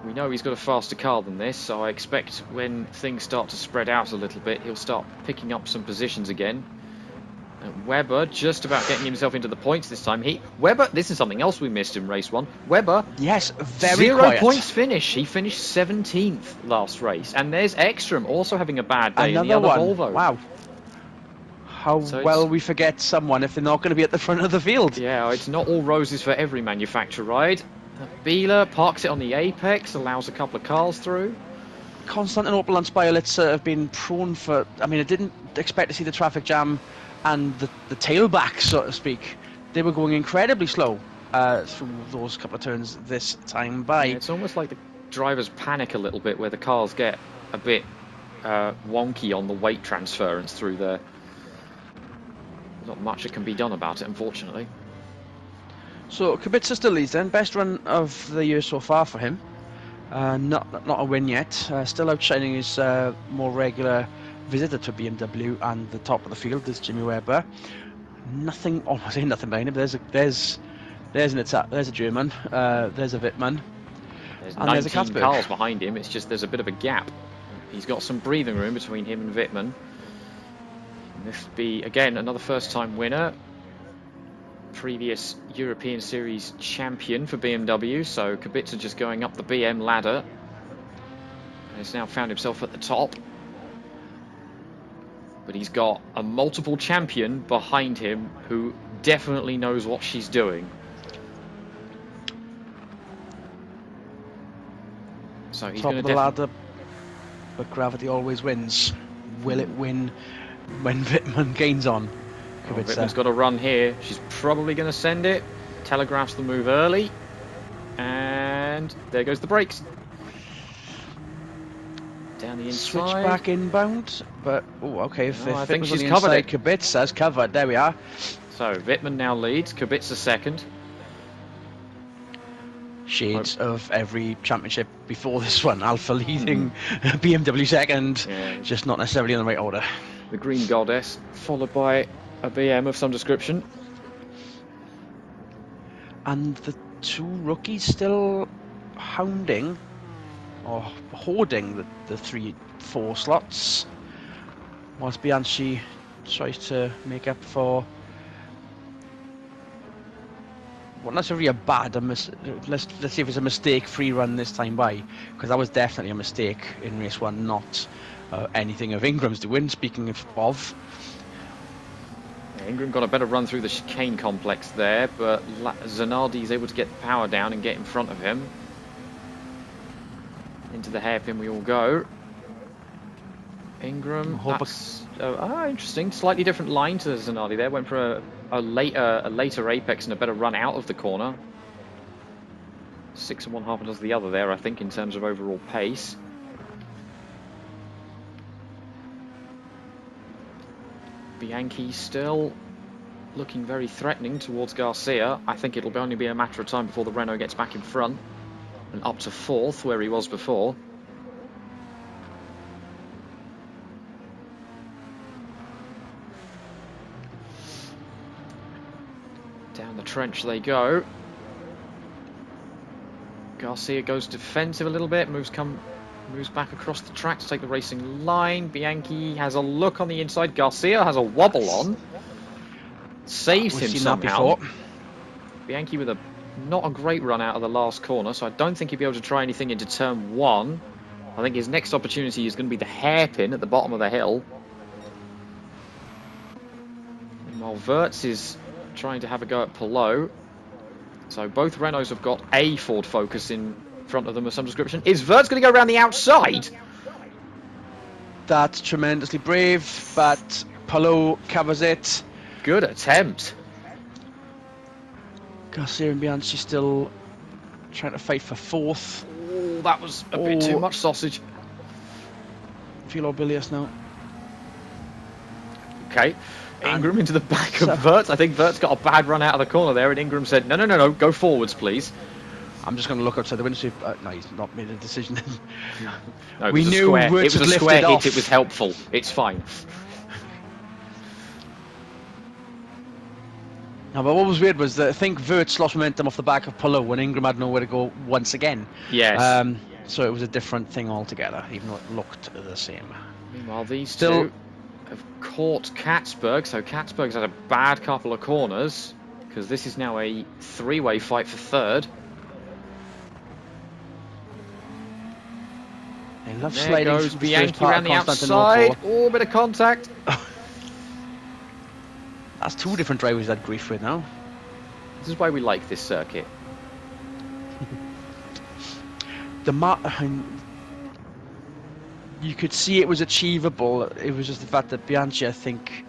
We know he's got a faster car than this, so I expect when things start to spread out a little bit, he'll start picking up some positions again. Webber just about getting himself into the points this time. Webber, this is something else we missed in race 1. Webber, yes, very 0 quiet. points finish. He finished 17th last race. And there's Ekstrom also having a bad day in the other Volvo. Wow. How well we forget someone if they're not going to be at the front of the field. Yeah, it's not all roses for every manufacturer, right? Bieler parks it on the apex, allows a couple of cars through. Constantinople and Spiolitzer have been prone for... I mean, I didn't expect to see the traffic jam and the tailback, so to speak. They were going incredibly slow through those couple of turns this time by. Yeah, it's almost like the drivers panic a little bit where the cars get a bit wonky on the weight transference through there. Not much that can be done about it, unfortunately. So Kubica still leads then. Best run of the year so far for him. Not a win yet. Still outshining his more regular visitor to BMW and the top of the field is Jimmy Webber. Nothing, I say nothing behind him. There's a German. There's a Wittmann. There's and 19 there's a Katzberg. cars behind him. It's just there's a bit of a gap. He's got some breathing room between him and Wittmann. And this would be again another first-time winner. Previous European Series champion for BMW, so Kubica just going up the BM ladder. And he's now found himself at the top. But he's got a multiple champion behind him who definitely knows what she's doing. So he's top of the ladder, but gravity always wins. Will it win when Wittmann gains on? Wittmann's got a run here. She's probably going to send it. Telegraphs the move early. And there goes the brakes. Down the inside. Switch back inbound. But, oh, okay. If I think she's covered it. Kubica's covered. There we are. So Wittmann now leads. Kubica second. Shades of every championship before this one. Alpha leading, BMW second. Yeah. Just not necessarily in the right order. The Green Goddess, followed by a BM of some description. And the two rookies still hounding or hoarding the 3-4 slots, whilst Bianchi tries to make up for well, not necessarily a bad, let's see if it's a mistake-free run this time by, because that was definitely a mistake in race one, not anything of Ingram's doing. Speaking of, Yeah, Ingram got a better run through the chicane complex there, but Zanardi is able to get the power down and get in front of him. Into the hairpin we all go. Ingram, that's interesting. Slightly different line to Zanardi there. Went for a later apex and a better run out of the corner. 6 1/2 does the other there, I think, in terms of overall pace. Bianchi still looking very threatening towards Garcia. I think it'll only be a matter of time before the Renault gets back in front and up to 4th where he was before. Down the trench they go. Garcia goes defensive a little bit, moves back across the track to take the racing line. Bianchi has a look on the inside. Garcia has a wobble on. Saves him somehow. Bianchi with not a great run out of the last corner, so I don't think he'll be able to try anything into turn 1. I think his next opportunity is going to be the hairpin at the bottom of the hill. While Wirtz is trying to have a go at Palou. So both Renaults have got a Ford Focus in front of them of some description. Is Wirtz going to go around the outside? That's tremendously brave, but Palou covers it. Good attempt. Garcia and Bianchi still trying to fight for 4th. Oh, that was a bit too much sausage. Feel bilious now. Okay. Ingram into the back of Wirtz. I think Wirtz got a bad run out of the corner there, and Ingram said, no, go forwards, please. I'm just going to look outside the window. See if, no, he's not made a decision. No, we knew Wirtz it was a lifted square off. hit. It was helpful. It's fine. No, but what was weird was that I think Wirtz lost momentum off the back of Palou when Ingram had nowhere to go once again. Yes. So it was a different thing altogether, even though it looked the same. Meanwhile, these two have caught Katzberg, so Katzberg's had a bad couple of corners, because this is now a 3-way fight for 3rd. There goes Bianchi around the outside. Oh, bit of contact. That's 2 different drivers that grief with now. This is why we like this circuit. You could see it was achievable. It was just the fact that Bianchi, I think,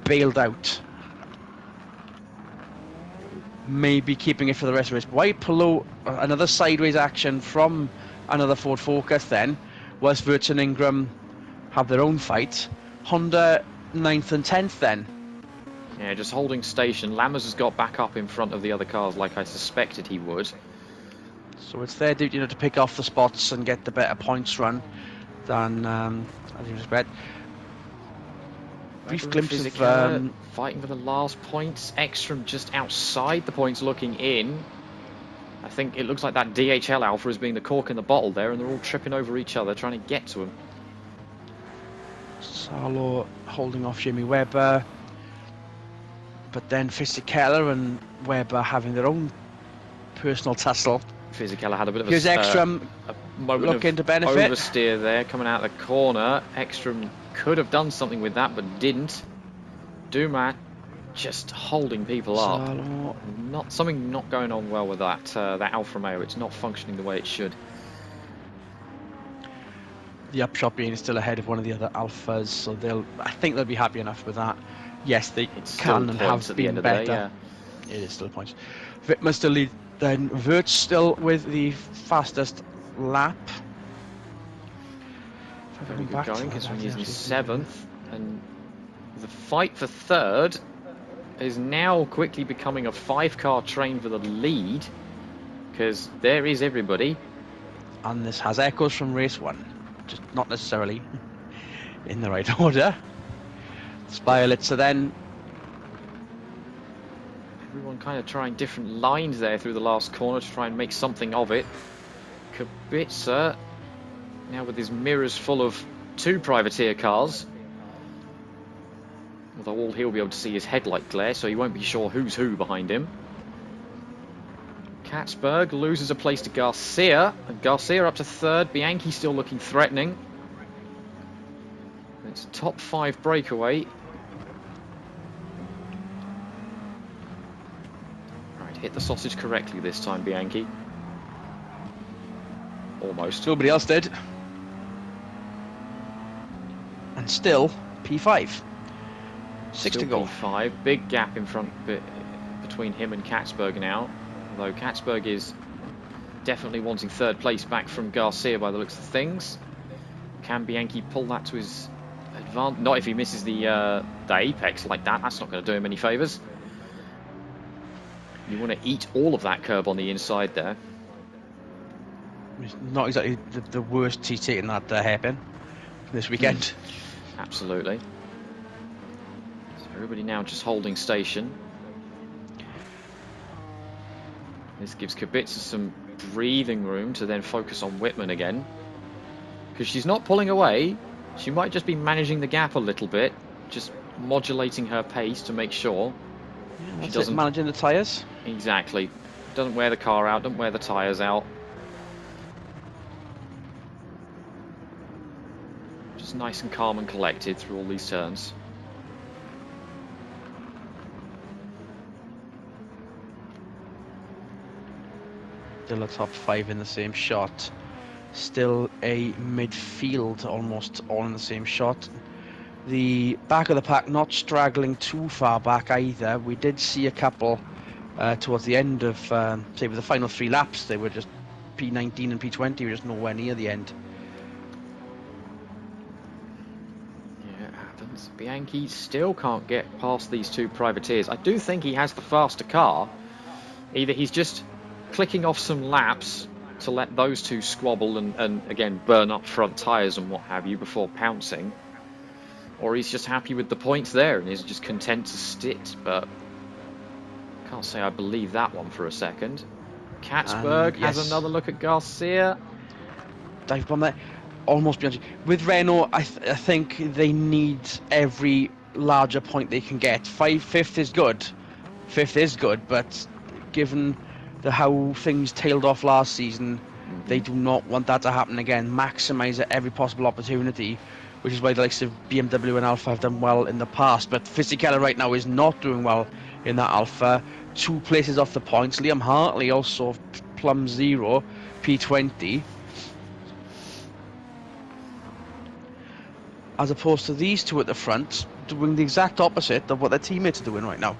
bailed out. Maybe keeping it for the rest of it. Why Palou, another sideways action from another Ford Focus then, whilst Wirtz and Ingram have their own fight. Honda 9th and 10th then. Yeah, just holding station. Lammers has got back up in front of the other cars like I suspected he would. So it's their duty, to pick off the spots and get the better points run than, as you expect. Brief glimpse of fighting for the last points. Ekstrom just outside the points looking in. I think it looks like that DHL Alpha is being the cork in the bottle there, and they're all tripping over each other trying to get to him. Salo holding off Jimmy Webber, but then Fisichella and Webber having their own personal tussle. Fisichella had a bit of Ekstrom a moment looking of to benefit. Oversteer there coming out of the corner. Ekstrom could have done something with that, but didn't. Dumas just holding people up. Something not going on well with that Alfa Romeo. It's not functioning the way it should. The upshot being it's still ahead of one of the other Alphas, so I think they'll be happy enough with that. Yes, they can and have been better. It is still points. Wittmer still lead. Then Wirtz still with the fastest lap. Very good going, because he's in 7th, and the fight for 3rd is now quickly becoming a 5-car train for the lead, because there is everybody. And this has echoes from race 1, just not necessarily in the right order. Spirelitzer then. Everyone kind of trying different lines there through the last corner to try and make something of it. Kubica, now with his mirrors full of 2 privateer cars. Although all he'll be able to see is headlight glare, so he won't be sure who's who behind him. Katzberg loses a place to Garcia, and Garcia up to 3rd. Bianchi still looking threatening. It's a top 5 breakaway. Right, hit the sausage correctly this time, Bianchi. Almost. Nobody else did. And still P5. 6 to go. P5. Big gap in front between him and Katzberg now. Although Katzberg is definitely wanting 3rd place back from Garcia by the looks of things. Can Bianchi pull that to his advantage? Not if he misses the apex like that. That's not going to do him any favours. You want to eat all of that curb on the inside there. It's not exactly the worst he's taken that hairpin this weekend. Absolutely. So everybody now just holding station. This gives Kubica some breathing room to then focus on Whitman again. Because she's not pulling away. She might just be managing the gap a little bit. Just modulating her pace to make sure. Yeah, she doesn't managing the tyres. Exactly. Doesn't wear the car out, doesn't wear the tyres out. Just nice and calm and collected through all these turns. Still a top 5 in the same shot. Still a midfield almost all in the same shot. The back of the pack not straggling too far back either. We did see a couple towards the end of, say, with the final 3 laps. They were just P19 and P20 were just nowhere near the end. Yeah, it happens. Bianchi still can't get past these 2 privateers. I do think he has the faster car. Either he's just clicking off some laps to let those 2 squabble and again burn up front tyres and what have you before pouncing, or he's just happy with the points there and is just content to sit. But can't say I believe that one for a second. Katzberg has another look at Garcia. Dive bomb there, almost beyond. With Renault, I think they need every larger point they can get. 5th is good. 5th is good, but given how things tailed off last season, they do not want that to happen again. Maximise every possible opportunity, which is why the likes of BMW and Alpha have done well in the past. But Fisichella right now is not doing well in that Alpha. 2 places off the points. Liam Hartley also plumb 0, P20. As opposed to these 2 at the front, doing the exact opposite of what their teammates are doing right now.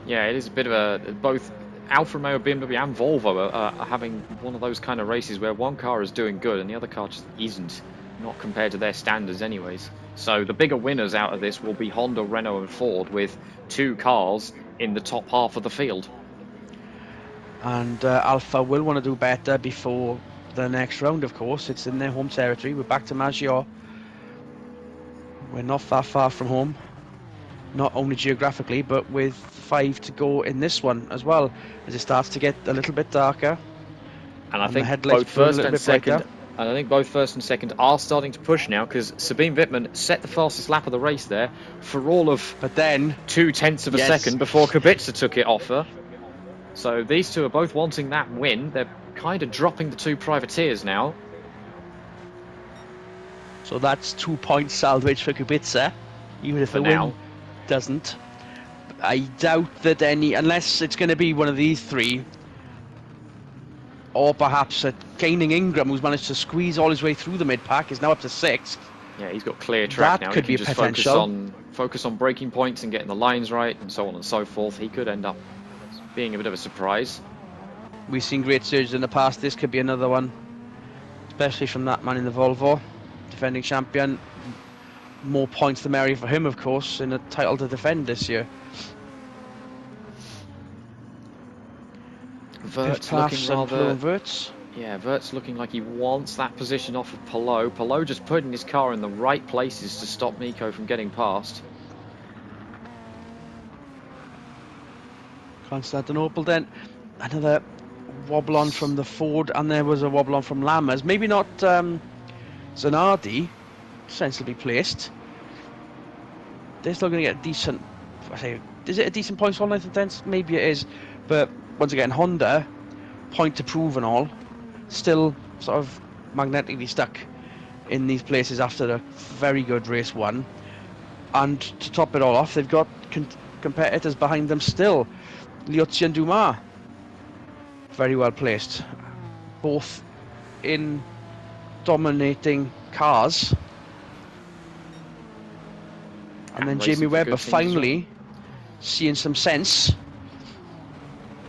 Yeah, it is a bit of a... Both Alfa Romeo, BMW and Volvo are having one of those kind of races where one car is doing good and the other car just isn't. Not compared to their standards anyways. So the bigger winners out of this will be Honda, Renault and Ford, with 2 cars in the top half of the field. And Alpha will want to do better before the next round, of course. It's in their home territory. We're back to Maggiore. We're not that far from home. Not only geographically, but with 5 to go in this one as well, as it starts to get a little bit darker. And I think both first and second... And I think both first and second are starting to push now, because Sabine Wittmann set the fastest lap of the race there for all of 0.2 of a second before Kubica took it off her. So these 2 are both wanting that win. They're kind of dropping the 2 privateers now. So that's 2 points salvage for Kubica, even if the win doesn't. I doubt that unless it's going to be one of these 3, or perhaps Gaining Ingram, who's managed to squeeze all his way through the mid-pack, is now up to 6th. Yeah, he's got clear track now. That could be a potential. Focus on breaking points and getting the lines right and so on and so forth. He could end up being a bit of a surprise. We've seen great surges in the past. This could be another one, especially from that man in the Volvo, defending champion. More points the merrier for him, of course, in a title to defend this year. Wirtz looking rather... Wirtz looking like he wants that position off of Palou. Palou just putting his car in the right places to stop Nico from getting past. Constantinople then. Another wobble on from the Ford, and there was a wobble on from Lammers. Maybe not Zanardi, sensibly placed. They're still going to get a decent. I say, is it a decent points on 9th and 10th? Maybe it is, but once again, Honda, point to prove and all, still sort of magnetically stuck in these places after a very good race one. And to top it all off, they've got competitors behind them still. Liotzi and Dumas, very well placed, both in dominating cars. And then Jamie Webber finally seeing some sense,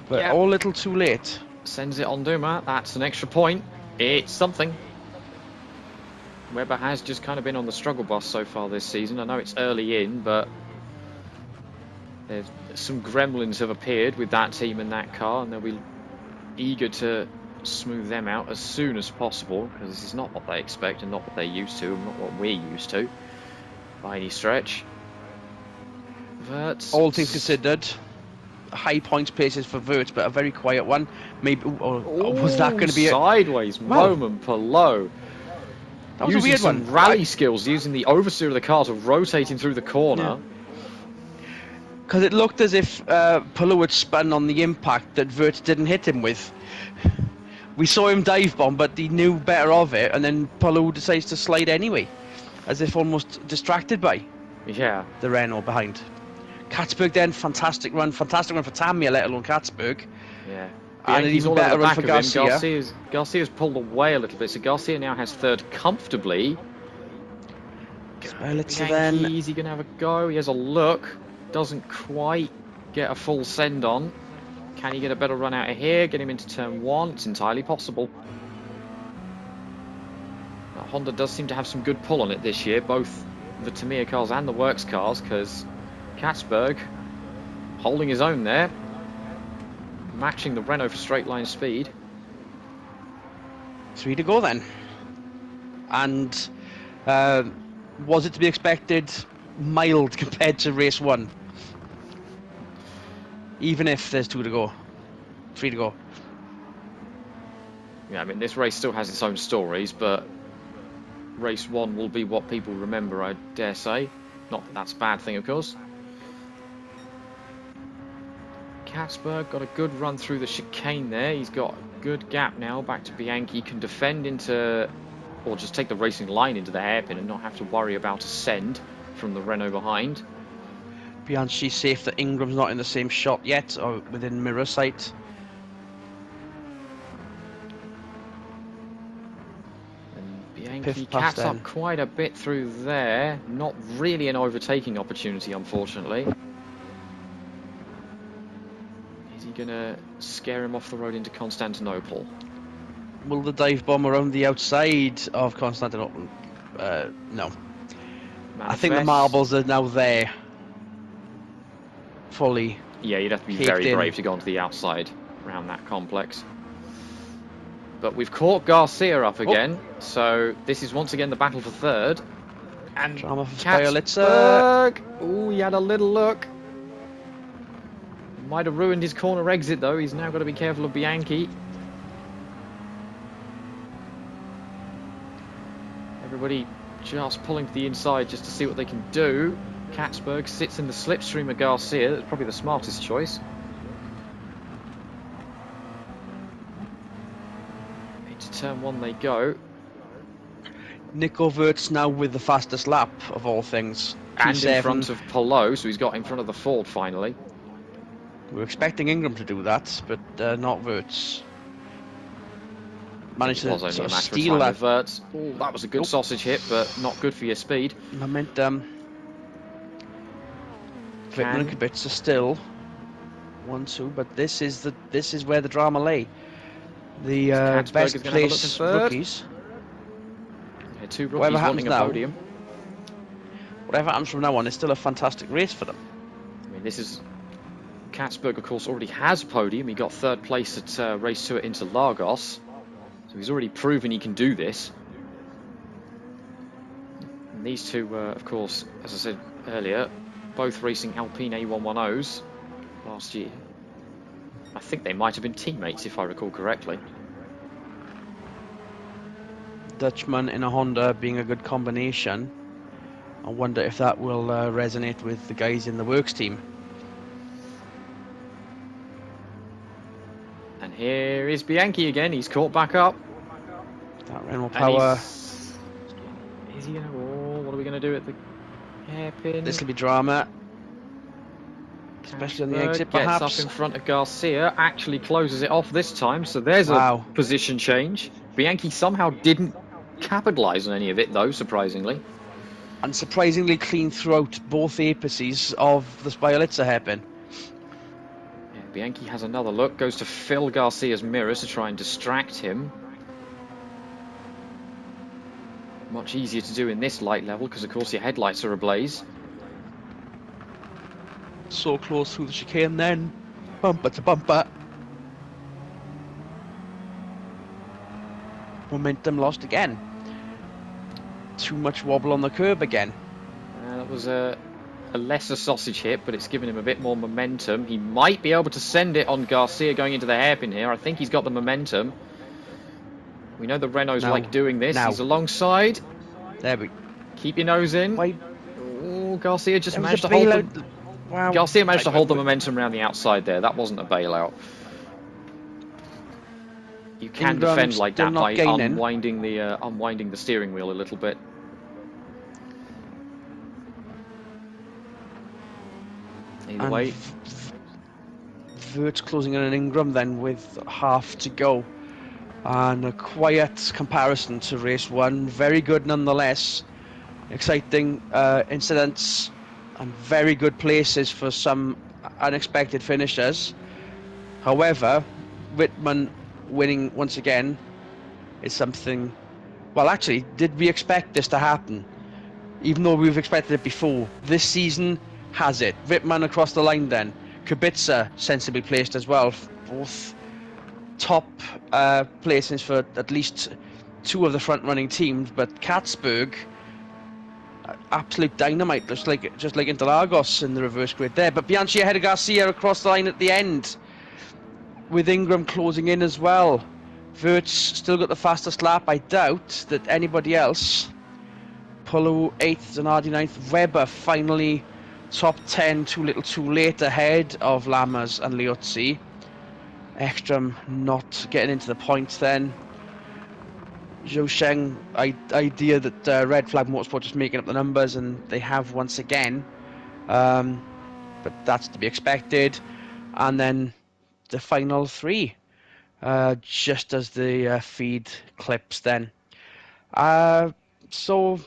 but all a little too late. Sends it on Dumas. That's an extra point. It's something. Webber has just kind of been on the struggle bus so far this season. I know it's early in, but there's some gremlins have appeared with that team and that car, and they'll be eager to smooth them out as soon as possible, because this is not what they expect and not what they're used to and not what we're used to by any stretch. But all things considered, high points places for Wurtz, but a very quiet one. Maybe was that going to be sideways moment per low? That was using a weird some one. Rally skills, using the oversteer of the car to rotate him through the corner. Because it looked as if Palou had spun on the impact that Wurtz didn't hit him with. We saw him dive bomb, but he knew better of it, and then Palou decides to slide anyway, as if almost distracted by the Renault behind. Katzberg then, fantastic run for Tamiya, let alone Katzberg. Yeah. And an even better run for Garcia. Garcia's pulled away a little bit, so Garcia now has third comfortably. Then is he going to have a go? He has a look. Doesn't quite get a full send on. Can he get a better run out of here? Get him into turn one? It's entirely possible. Honda does seem to have some good pull on it this year, both the Tamiya cars and the Works cars, because Katzberg holding his own there, matching the Renault for straight line speed. 3 to go then. And was it to be expected mild compared to race 1? Even if there's 2 to go, 3 to go. Yeah, I mean, this race still has its own stories, but race 1 will be what people remember, I dare say. Not that that's a bad thing, of course. Katzberg got a good run through the chicane there. He's got a good gap now back to Bianchi. Can defend into, or just take the racing line into the hairpin and not have to worry about a send from the Renault behind. Bianchi safe that Ingram's not in the same shot yet, or within mirror sight. And Bianchi cats up quite a bit through there. Not really an overtaking opportunity, unfortunately. Gonna scare him off the road into Constantinople. Will the dive bomb around the outside of Constantinople? No. Manifest. I think the marbles are now there. Fully. Yeah, you'd have to be very brave to go onto the outside around that complex. But we've caught Garcia up again, so this is once again the battle for third. And Katzberg, oh, he had a little look. Might have ruined his corner exit, though. He's now got to be careful of Bianchi. Everybody just pulling to the inside just to see what they can do. Katzberg sits in the slipstream of Garcia. That's probably the smartest choice. Into turn one they go. Nico Wurtz now with the fastest lap of all things. And in front of Palou, so he's got in front of the Ford finally. We were expecting Ingram to do that, but not Wurtz. Managed to sort of steal that. Ooh, that was a good sausage hit, but not good for your speed. Momentum. Wittmann and Kubica still 1-2, but this is where the drama lay. The best place rookies. Yeah, 2 rookies wanting a podium. Whatever happens from now on, it's still a fantastic race for them. I mean, this is. Katzberg, of course, already has a podium. He got third place at race 2 at Interlagos. So he's already proven he can do this. And these two, of course, as I said earlier, both racing Alpine A110s last year. I think they might have been teammates, if I recall correctly. Dutchman in a Honda being a good combination. I wonder if that will resonate with the guys in the works team. And here is Bianchi again. He's caught back up. That Renault And power. Is he going to... Oh, what are we going to do at the hairpin? This will be drama. Especially on the exit, Gets up perhaps. in front of Garcia, actually closes it off this time, so there's a position change. Bianchi somehow didn't capitalise on any of it, though, surprisingly. And surprisingly clean throughout both apices of the Bielitsa hairpin. Yeah, Bianchi has another look, goes to fill Garcia's mirrors to try and distract him. Much easier to do in this light level, because of course your headlights are ablaze. So close through the chicane then. Bumper to bumper. Momentum lost again. Too much wobble on the curb again. That was a lesser sausage hit, but it's given him a bit more momentum. He might be able to send it on Garcia going into the hairpin here. I think he's got the momentum. We know the Renaults like doing this. He's alongside. There we Keep your nose in. Why? Oh, Garcia just managed to hold the... Wow. Garcia managed to hold the momentum around the outside there. That wasn't a bailout. You can defend like that by unwinding the steering wheel a little bit. Either way. Vert's closing in on Ingram then with half to go. And a quiet comparison to race one. Very good nonetheless. Exciting incidents and very good places for some unexpected finishers. However, Whitman winning once again is something... Well, actually, did we expect this to happen? Even though we've expected it before. This season has it. Whitman across the line then. Kubica sensibly placed as well. Both top placings for at least two of the front-running teams, but Katzberg, absolute dynamite, just like Interlagos in the reverse grid there. But Bianchi ahead of Garcia across the line at the end, with Ingram closing in as well. Vert's still got the fastest lap. I doubt that anybody else. Polo 8th, Zanardi 9th. Webber finally top 10, too little too late, ahead of Lammers and Liuzzi. Ekstrom not getting into the points then. Zhou Sheng, idea that Red Flag Motorsport just making up the numbers, and they have once again. But that's to be expected. And then the final three, just as the feed clips then. So,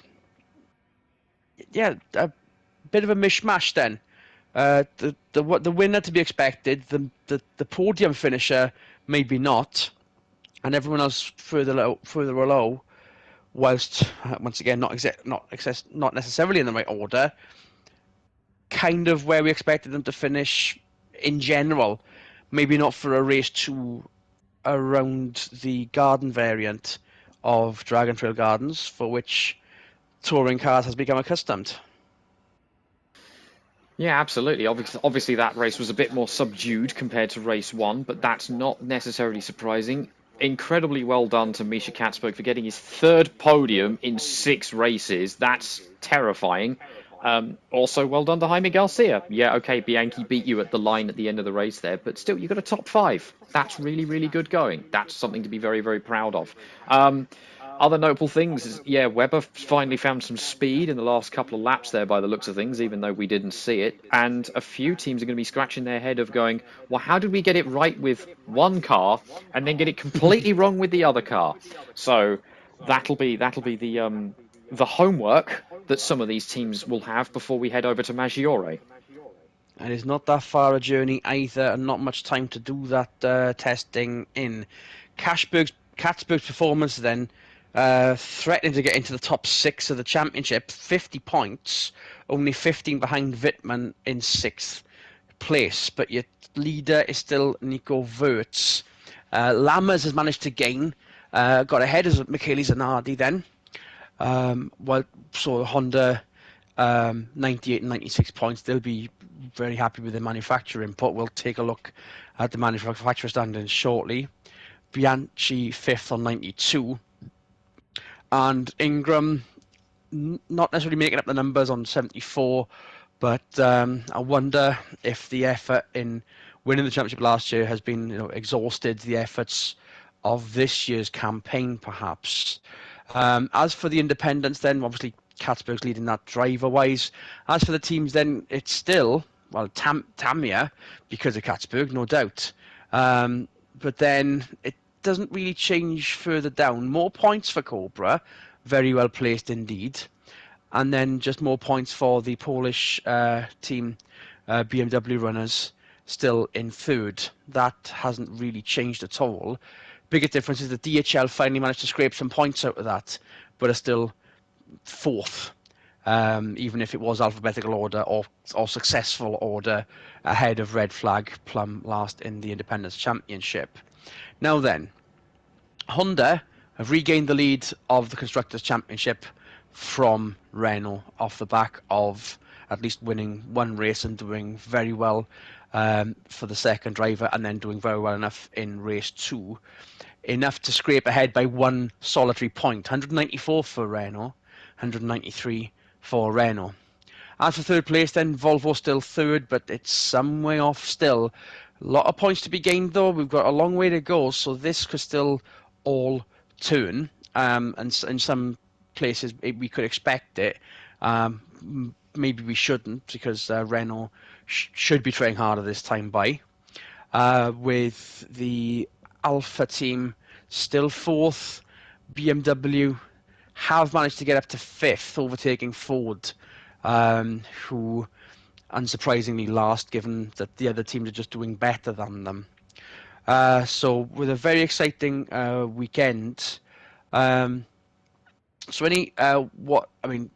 yeah, a bit of a mishmash then. The winner to be expected, the podium finisher maybe not, and everyone else further below, whilst once again not necessarily in the right order, kind of where we expected them to finish in general. Maybe not for a race 2 around the garden variant of Dragon Trail Gardens, for which touring cars has become accustomed. Yeah, absolutely. Obviously, that race was a bit more subdued compared to race 1, but that's not necessarily surprising. Incredibly well done to Misha Katzberg for getting his third podium in 6 races. That's terrifying. Also, well done to Jaime Garcia. Yeah, okay, Bianchi beat you at the line at the end of the race there, but still, you got a top 5. That's really, really good going. That's something to be very, very proud of. Other notable things is, yeah, Webber finally found some speed in the last couple of laps there by the looks of things, even though we didn't see it. And a few teams are going to be scratching their head of going, well, how did we get it right with one car and then get it completely wrong with the other car? So that'll be the homework that some of these teams will have before we head over to Maggiore. And it's not that far a journey either, and not much time to do that testing in. Katzberg's performance then, threatening to get into the top 6 of the championship, 50 points, only 15 behind Wittmann in 6th place. But your leader is still Nico Wirtz. Lammers has managed to gain, got ahead of Michele Zanardi then. So Honda 98 and 96 points. They'll be very happy with the manufacturer input. We'll take a look at the manufacturer standings shortly. Bianchi 5th on 92. And Ingram not necessarily making up the numbers on 74, but I wonder if the effort in winning the championship last year has been, exhausted the efforts of this year's campaign, perhaps. As for the independents, then obviously Katzberg's leading that driver-wise. As for the teams, then it's still Tamiya because of Katzberg, no doubt. But then it doesn't really change further down. More points for Cobra, very well placed indeed, and then just more points for the Polish team, BMW runners, still in third. That hasn't really changed at all. Biggest difference is the DHL finally managed to scrape some points out of that, but are still fourth, even if it was alphabetical order or successful order, ahead of Red Flag, plumb last in the Independence Championship. Now then, Honda have regained the lead of the Constructors' Championship from Renault off the back of at least winning one race and doing very well for the second driver, and then doing very well enough in race 2. Enough to scrape ahead by one solitary point. 194 for Renault, 193 for Renault. As for third place, then Volvo still third, but it's some way off still. A lot of points to be gained, though. We've got a long way to go, so this could still all turn. And in some places, we could expect it. Maybe we shouldn't, because Renault should be trying harder this time by. With the Alpha team still fourth, BMW have managed to get up to fifth, overtaking Ford, who unsurprisingly last, given that the other teams are just doing better than them. So with a very exciting weekend. So what I mean,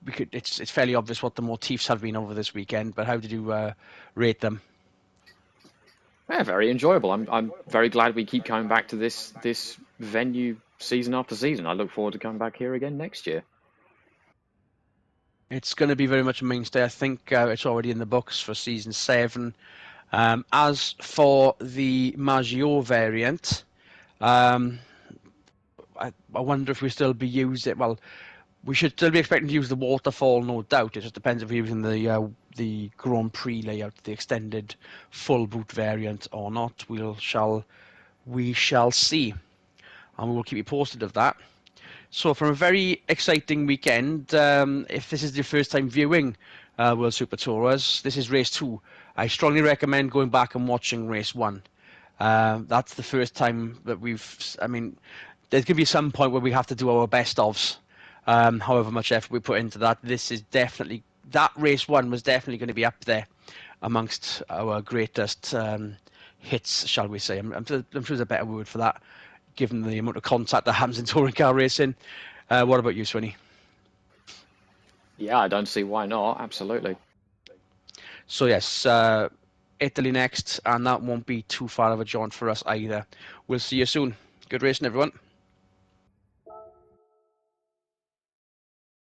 it's fairly obvious what the motifs have been over this weekend, but how did you rate them? Yeah, very enjoyable. I'm very glad we keep coming back to this venue season after season. I look forward to coming back here again next year. It's going to be very much a mainstay. I think it's already in the books for season 7. As for the Maggio variant, I wonder if we still be using. Well, we should still be expecting to use the waterfall, no doubt. It just depends if we're using the Grand Prix layout, the extended full boot variant or not. We shall see, and we will keep you posted of that. So, from a very exciting weekend, if this is your first time viewing World Super Tours, this is race 2. I strongly recommend going back and watching race 1. That's the first time that I mean, there's going to be some point where we have to do our best ofs. However much effort we put into that, that race 1 was definitely going to be up there amongst our greatest hits, shall we say. I'm sure there's a better word for that, given the amount of contact that happens in touring car racing. What about you, Swinny? Yeah, I don't see why not. Absolutely. So yes, Italy next, and that won't be too far of a jaunt for us either. We'll see you soon. Good racing, everyone.